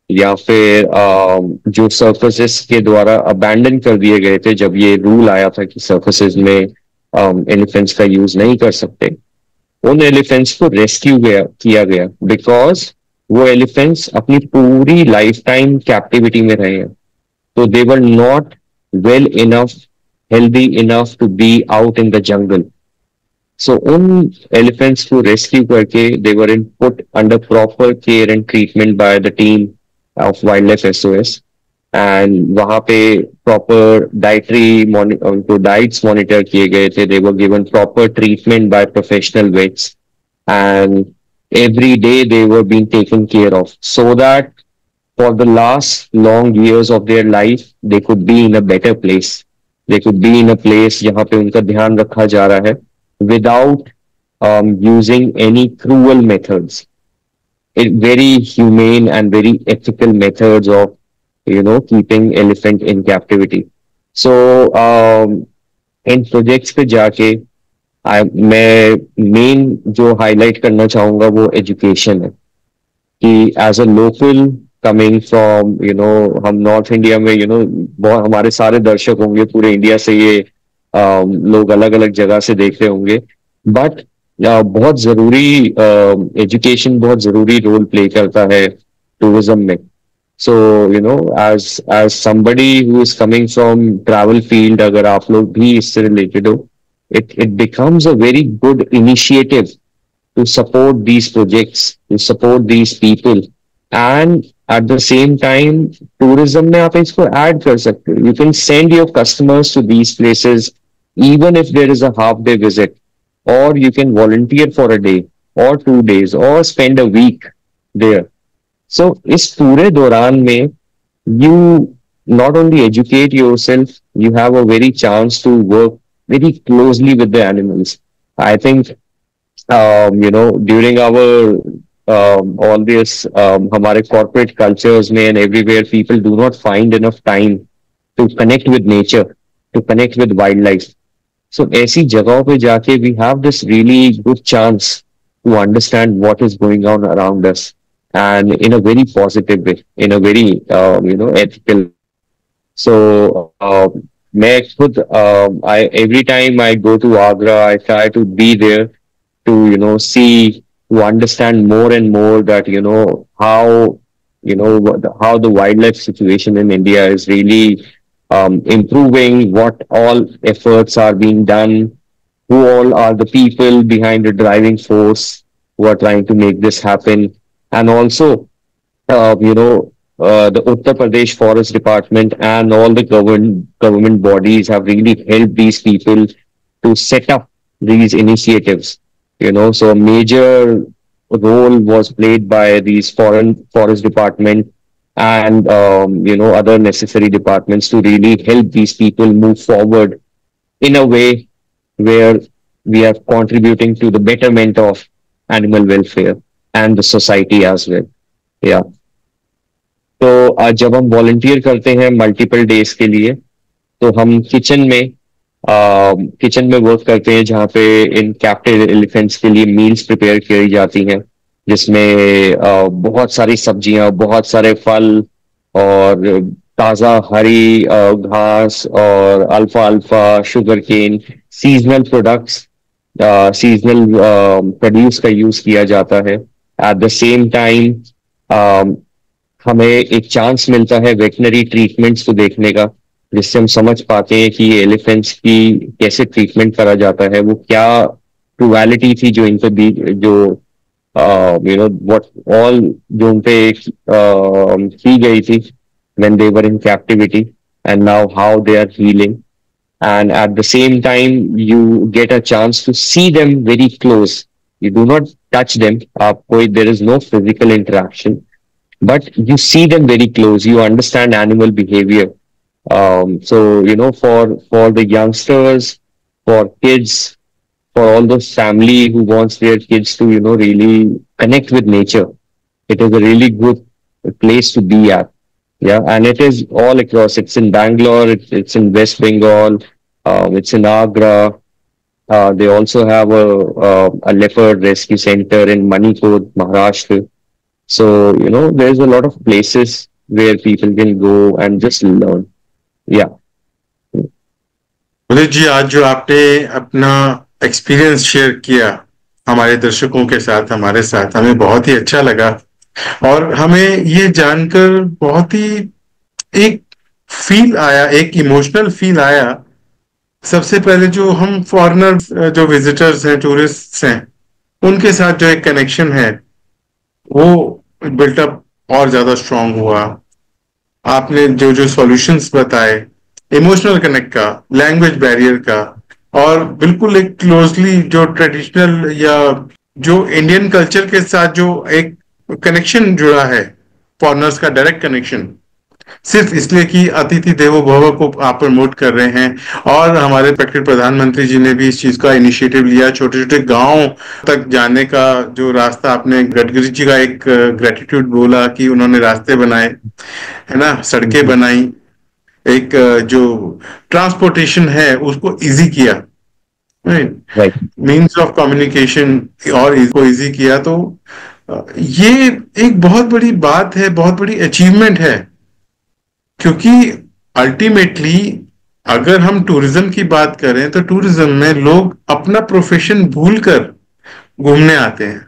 या फिर जो सर्कसेस के द्वारा अबैंडन कर दिए गए थे जब ये रूल आया था कि सर्कसेस में एलिफेंट्स का यूज नहीं कर सकते, उन एलिफेंट्स को रेस्क्यू किया गया बिकॉज वो एलिफेंट्स अपनी पूरी लाइफ टाइम कैप्टिविटी में रहे हैं, तो they were not well enough, healthy enough to be out in the jungle. So उन एलिफेंट्स को रेस्क्यू करके they were in put under proper care and treatment by the team of wildlife SOS, and वहां पे प्रॉपर डाइटरी उनको डाइट्स मॉनिटर किए गए थे, they were given proper treatment by professional vets, and every day they were being taken care of so that for the last long years of their life they could be in a better place, they could be in a place जहां पे उनका ध्यान रखा जा रहा है without using any cruel methods, very humane and very ethical methods of keeping elephant in captivity. So in projects पे जाके मैं मेन जो हाईलाइट करना चाहूंगा वो एजुकेशन है कि as a local coming from हम नॉर्थ इंडिया में बहुत हमारे सारे दर्शक होंगे पूरे इंडिया से, ये लोग अलग अलग जगह से देख रहे होंगे, बट बहुत जरूरी एजुकेशन बहुत जरूरी रोल प्ले करता है टूरिज्म में। So as somebody who is coming from travel field, अगर आप लोग भी इससे रिलेटेड हो, it becomes a very good initiative to support these projects, to support these people, and at the same time tourism में आप इसको add कर सकते हो। You can send your customers to these places even if there is a half day visit, or you can volunteer for a day or 2 days or spend a week there. So इस पूरे दौरान में you not only educate yourself, you have a very chance to work very closely with the animals. I think during our all this हमारे corporate cultures में and everywhere, people do not find enough time to connect with nature, to connect with wildlife. So ऐसी जगहों पे जाके we have this really good chance to understand what is going on around us, and in a very positive way, in a very ethical. So मैं खुद I every time I go to Agra, I try to be there to see, to understand more and more that how how the wildlife situation in India is really improving, what all efforts are being done, who all are the people behind the driving force who are trying to make this happen, and also the Uttar Pradesh Forest Department and all the government bodies have really helped these people to set up these initiatives. So a major role was played by these foreign forest department and other necessary departments to really help these people move forward in a way where we are contributing to the betterment of animal welfare and the society as well. Yeah. तो आज जब हम वॉलंटियर करते हैं मल्टीपल डेज के लिए, तो हम किचन में वर्क करते हैं जहाँ पे इन कैप्टिव एलिफेंट्स के लिए मील्स प्रिपेयर की जाती हैं, जिसमें बहुत सारी सब्जियां, बहुत सारे फल और ताजा हरी घास और अल्फा अल्फा sugar cane, seasonal products, seasonal produce का यूज किया जाता है. एट द सेम टाइम हमें एक चांस मिलता है वेटनरी ट्रीटमेंट्स को देखने का, जिससे हम समझ पाते हैं कि ये एलिफेंट्स की कैसे ट्रीटमेंट करा जाता है, वो क्या क्रुएलिटी थी जो इन पे जो व्हाट ऑल जो उन पे की गई थी when they were in captivity, and now how they are healing. And at the same time you get a chance to see them very close. You do not touch them, there is no physical interaction, but you see them very close, you understand animal behavior. So for the youngsters, for kids, for all those family who wants their kids to really connect with nature, it is a really good place to be at. Yeah, and it is all across. It's in Bangalore, it's in West Bengal, it's in Agra. They also have a leopard rescue center in Manipur, Maharashtra. So there's a lot of places where people can go and just learn. Yeah. Udit ji, आज जो आपने अपना एक्सपीरियंस शेयर किया हमारे दर्शकों के साथ, हमारे साथ, हमें बहुत ही अच्छा लगा और हमें ये जानकर बहुत ही एक फील आया, एक इमोशनल फील आया. सबसे पहले जो हम फॉरेनर जो विजिटर्स हैं, टूरिस्ट हैं, उनके साथ जो एक कनेक्शन है वो बिल्टअप और ज्यादा स्ट्रांग हुआ. आपने जो जो सॉल्यूशंस बताए, इमोशनल कनेक्ट का, लैंग्वेज बैरियर का, और बिल्कुल एक क्लोजली जो ट्रेडिशनल या जो इंडियन कल्चर के साथ जो एक कनेक्शन जुड़ा है, फॉरेनर्स का डायरेक्ट कनेक्शन, सिर्फ इसलिए कि अतिथि देवो भव को आप प्रमोट कर रहे हैं. और हमारे respected प्रधानमंत्री जी ने भी इस चीज का इनिशिएटिव लिया. छोटे छोटे गांव तक जाने का जो रास्ता, आपने गडकरी जी का एक ग्रेटिट्यूड बोला कि उन्होंने रास्ते बनाए, है ना, सड़कें बनाई, एक जो ट्रांसपोर्टेशन है उसको इजी किया, राइट, मीन्स ऑफ कम्युनिकेशन और इसको इजी किया. तो ये एक बहुत बड़ी बात है, बहुत बड़ी अचीवमेंट है, क्योंकि अल्टीमेटली अगर हम टूरिज्म की बात करें तो टूरिज्म में लोग अपना प्रोफेशन भूलकर घूमने आते हैं.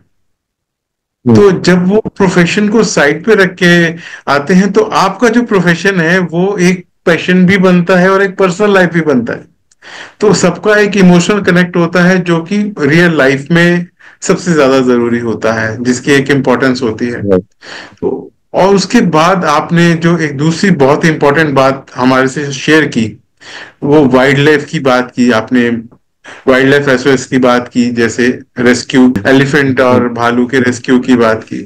तो जब वो प्रोफेशन को साइड पे रख के आते हैं, तो आपका जो प्रोफेशन है वो एक पैशन भी बनता है और एक पर्सनल लाइफ भी बनता है. तो सबका एक इमोशनल कनेक्ट होता है, जो कि रियल लाइफ में सबसे ज्यादा जरूरी होता है, जिसकी एक इम्पोर्टेंस होती है. तो और उसके बाद आपने जो एक दूसरी बहुत ही इंपॉर्टेंट बात हमारे से शेयर की, वो वाइल्ड लाइफ की बात की आपने. वाइल्ड लाइफ एसओएस की बात की, जैसे रेस्क्यू एलिफेंट और भालू के रेस्क्यू की बात की।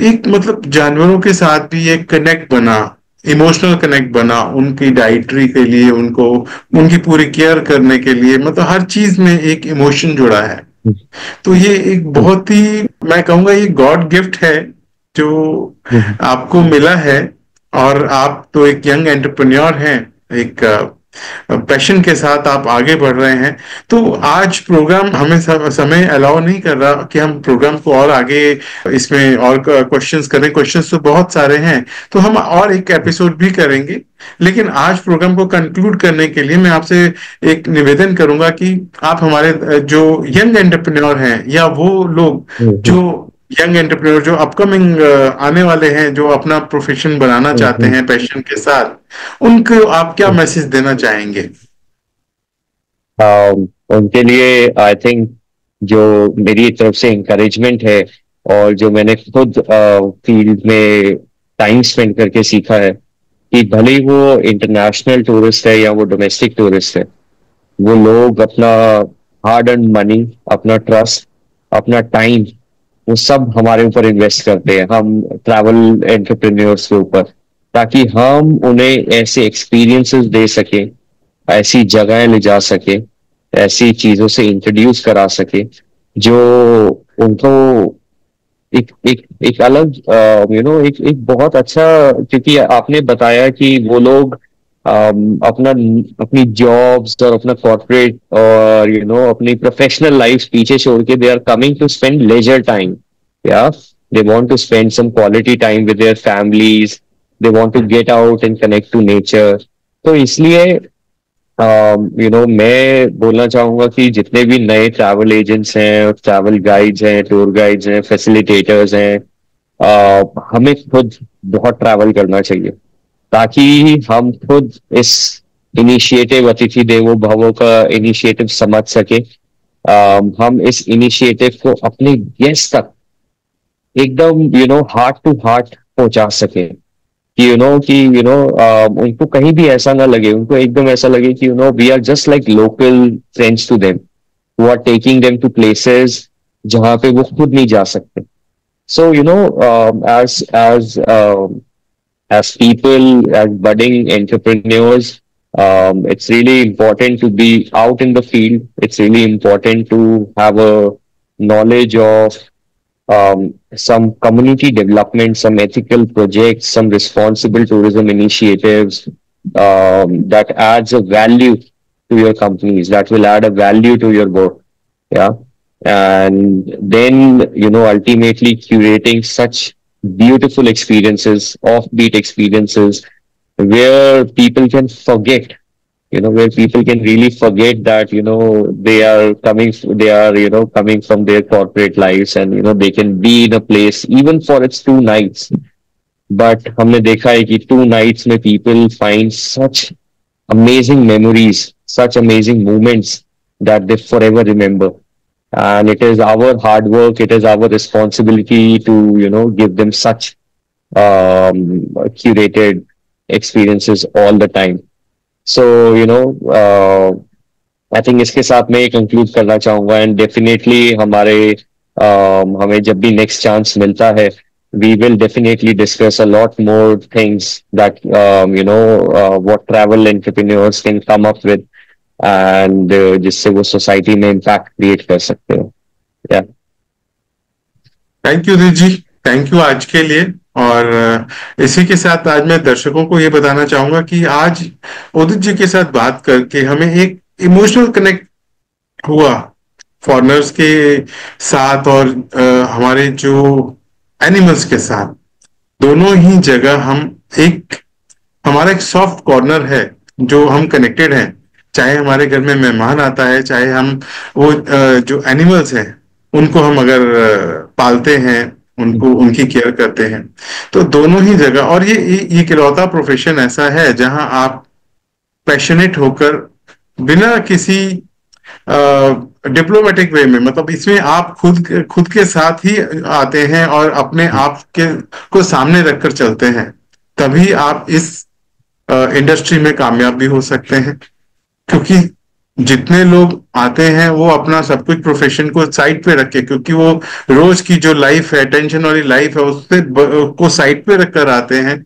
एक मतलब जानवरों के साथ भी एक कनेक्ट बना, इमोशनल कनेक्ट बना, उनकी डाइटरी के लिए, उनको उनकी पूरी केयर करने के लिए, मतलब हर चीज में एक इमोशन जुड़ा है। तो ये एक बहुत ही, मैं कहूंगा ये गॉड गिफ्ट है जो आपको मिला है। और आप तो एक यंग एंटरप्रेन्योर हैं, एक पैशन के साथ आप आगे बढ़ रहे हैं। तो आज प्रोग्राम हमें समय अलाउ नहीं कर रहा कि हम प्रोग्राम को और आगे इसमें और क्वेश्चंस करें। क्वेश्चंस तो बहुत सारे हैं, तो हम और एक एपिसोड भी करेंगे। लेकिन आज प्रोग्राम को कंक्लूड करने के लिए मैं आपसे एक निवेदन करूंगा कि आप हमारे जो यंग एंटरप्रेन्योर हैं, या वो लोग जो यंग एंटरप्रेन्योर जो अपकमिंग आने वाले हैं, जो अपना प्रोफेशन बनाना चाहते हैं पैशन के साथ, उनको आप क्या मैसेज देना चाहेंगे? उनके लिए आई थिंक जो मेरी तरफ से इंकरेजमेंट है, और जो मैंने खुद फील्ड में टाइम स्पेंड करके सीखा है, कि भले ही वो इंटरनेशनल टूरिस्ट है या वो डोमेस्टिक टूरिस्ट है, वो लोग अपना हार्ड अर्न मनी, अपना ट्रस्ट, अपना टाइम, वो सब हमारे ऊपर इन्वेस्ट करते हैं, हम ट्रैवल एंटरप्रेन्योर्स के ऊपर, ताकि हम उन्हें ऐसे एक्सपीरियंसेस दे सकें, ऐसी जगह ले जा सके, ऐसी चीजों से इंट्रोड्यूस करा सके जो उनको एक एक एक अलग एक एक बहुत अच्छा, क्योंकि आपने बताया कि वो लोग अपना अपनी जॉब्स और अपना कॉर्पोरेट और अपनी प्रोफेशनल लाइफ पीछे छोड़ के they are coming to spend leisure time, या they want to spend some quality time with their families, they want to get out and connect to nature. तो इसलिए मैं बोलना चाहूंगा कि जितने भी नए ट्रैवल एजेंट्स हैं, ट्रैवल गाइड्स हैं, टूर गाइड्स हैं, फैसिलिटेटर्स हैं, हमें खुद बहुत ट्रैवल करना चाहिए, ताकि हम खुद इस इनिशिएटिव अतिथि देवो भवो का इनिशिएटिव समझ सके, हम इस इनिशिएटिव को अपने गेस्ट तक एकदम हार्ट टू हार्ट पहुंचा सके, कि उनको कहीं भी ऐसा ना लगे, उनको एकदम ऐसा लगे कि we are just like local friends to them, who are taking them to places जहाँ पे वो खुद नहीं जा सकते। So as people, as budding entrepreneurs, it's really important to be out in the field. It's really important to have a knowledge of some community development, some ethical projects, some responsible tourism initiatives that adds a value to your companies, that will add a value to your work. Yeah. And then, ultimately curating such beautiful experiences, offbeat experiences, where people can forget, where people can really forget that, they are, coming from their corporate lives, and, they can be in a place even for its 2 nights. But हमने देखा है कि 2 nights में people find such amazing memories, such amazing moments that they forever remember. And it is our hard work, it is our responsibility to, give them such curated experiences all the time. So, I think इसके साथ मैं ये कंक्लूड करना चाहूंगा, एंड डेफिनेटली हमें जब भी नेक्स्ट चांस मिलता है, we will definitely discuss a lot more things that what travel entrepreneurs can come up with, and जिससे वो सोसाइटी में इम्पैक्ट क्रिएट कर सकते हो। या thank you Udit ji, thank you आज के लिए। और इसी के साथ आज मैं दर्शकों को ये बताना चाहूंगा कि आज उदित जी के साथ बात करके हमें एक इमोशनल कनेक्ट हुआ फॉरेनर्स के साथ, और हमारे जो एनिमल्स के साथ। दोनों ही जगह हम एक, हमारा एक सॉफ्ट कॉर्नर है जो हम कनेक्टेड हैं। चाहे हमारे घर में मेहमान आता है, चाहे हम वो जो एनिमल्स हैं उनको हम अगर पालते हैं, उनको उनकी केयर करते हैं, तो दोनों ही जगह। और ये इकलौता प्रोफेशन ऐसा है जहां आप पैशनेट होकर, बिना किसी डिप्लोमेटिक वे में, मतलब इसमें आप खुद खुद के साथ ही आते हैं और अपने आप के को सामने रखकर चलते हैं, तभी आप इस इंडस्ट्री में कामयाब भी हो सकते हैं। क्योंकि जितने लोग आते हैं वो अपना सब कुछ प्रोफेशन को साइड पे रख के, क्योंकि वो रोज की जो लाइफ है, टेंशन वाली लाइफ है, उससे को साइड पे रख कर आते हैं,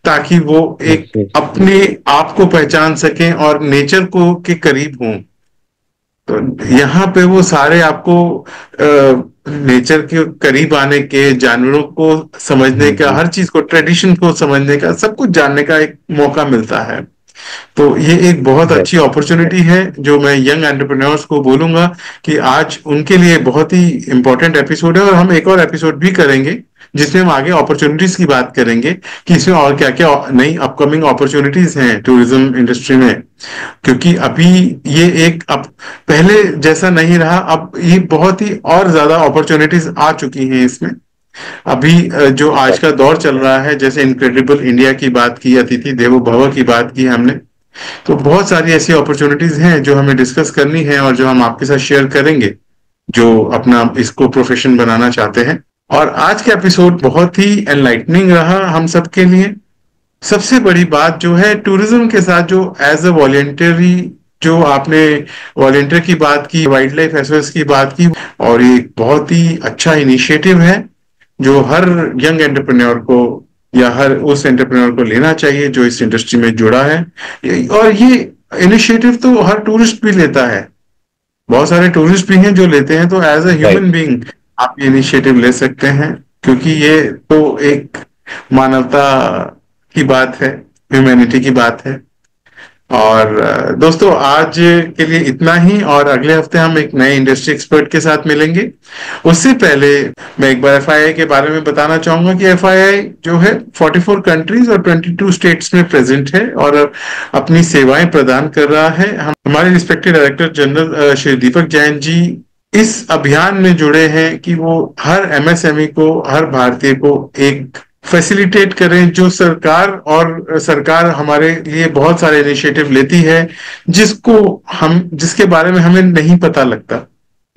ताकि वो एक बिल्कुल। अपने आप को पहचान सकें और नेचर को के करीब हों। तो यहाँ पे वो सारे आपको नेचर के करीब आने के, जानवरों को समझने का, हर चीज को, ट्रेडिशन को समझने का, सब कुछ जानने का एक मौका मिलता है। तो ये एक बहुत अच्छी यस। अपॉर्चुनिटी है, जो मैं यंग एंटरप्रेन्योर्स को बोलूंगा कि आज उनके लिए बहुत ही इंपॉर्टेंट एपिसोड है। और हम एक और एपिसोड भी करेंगे जिसमें हम आगे अपॉर्चुनिटीज की बात करेंगे कि इसमें और क्या क्या नई अपकमिंग अपॉर्चुनिटीज हैं टूरिज्म इंडस्ट्री में। क्योंकि अभी ये एक अब पहले जैसा नहीं रहा, अब ये बहुत ही और ज्यादा अपॉर्चुनिटीज आ चुकी हैं इसमें। अभी जो आज का दौर चल रहा है, जैसे इनक्रेडिबल इंडिया की बात की, अतिथि देवो भव की बात की हमने, तो बहुत सारी ऐसी अपॉर्चुनिटीज हैं जो हमें डिस्कस करनी है और जो हम आपके साथ शेयर करेंगे, जो अपना इसको प्रोफेशन बनाना चाहते हैं। और आज का एपिसोड बहुत ही एनलाइटनिंग रहा हम सबके लिए। सबसे बड़ी बात जो है, टूरिज्म के साथ जो एज अ वॉलेंटरी, जो आपने वॉलेंटियर की बात की, वाइल्ड लाइफ एसओएस की बात की, और ये बहुत ही अच्छा इनिशिएटिव है जो हर यंग एंटरप्रेन्योर को या हर उस एंटरप्रेन्योर को लेना चाहिए जो इस इंडस्ट्री में जुड़ा है। और ये इनिशिएटिव तो हर टूरिस्ट भी लेता है, बहुत सारे टूरिस्ट भी हैं जो लेते हैं। तो as a right. Human being आप ये इनिशिएटिव ले सकते हैं, क्योंकि ये तो एक मानवता की बात है, ह्यूमैनिटी की बात है। और दोस्तों, आज के लिए इतना ही, और अगले हफ्ते हम एक नए इंडस्ट्री एक्सपर्ट के साथ मिलेंगे। उससे पहले मैं एक बार एफआईआई के बारे में बताना चाहूंगा कि एफआईआई जो है 44 कंट्रीज और 22 स्टेट्स में प्रेजेंट है और अपनी सेवाएं प्रदान कर रहा है। हम हमारे respected director general Shri Deepak Jain ji इस अभियान में जुड़े हैं कि वो हर एमएसएमई को, हर भारतीय को एक फैसिलिटेट करें, जो सरकार हमारे लिए बहुत सारे इनिशिएटिव लेती है जिसके बारे में हमें नहीं पता लगता।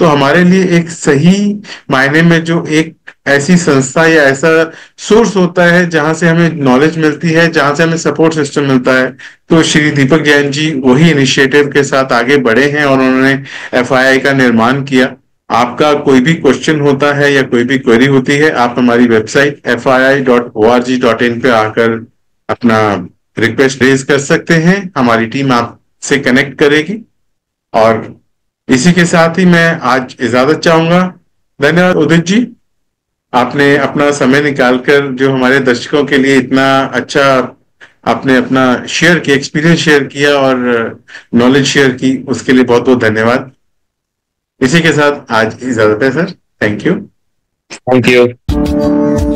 तो हमारे लिए एक सही मायने में जो एक ऐसी संस्था या ऐसा सोर्स होता है जहां से हमें नॉलेज मिलती है, जहां से हमें सपोर्ट सिस्टम मिलता है, तो श्री दीपक जैन जी वही इनिशिएटिव के साथ आगे बढ़े हैं और उन्होंने एफआईआई का निर्माण किया। आपका कोई भी क्वेश्चन होता है या कोई भी क्वेरी होती है, आप हमारी वेबसाइट fii.org.in पे आकर अपना रिक्वेस्ट रेज कर सकते हैं, हमारी टीम आपसे कनेक्ट करेगी। और इसी के साथ ही मैं आज इजाजत चाहूंगा। धन्यवाद उदित जी, आपने अपना समय निकालकर जो हमारे दर्शकों के लिए इतना अच्छा आपने अपना शेयर किया, एक्सपीरियंस शेयर किया और नॉलेज शेयर की, उसके लिए बहुत बहुत धन्यवाद। इसी के साथ आज इजाजत है sir. Thank you. Thank you.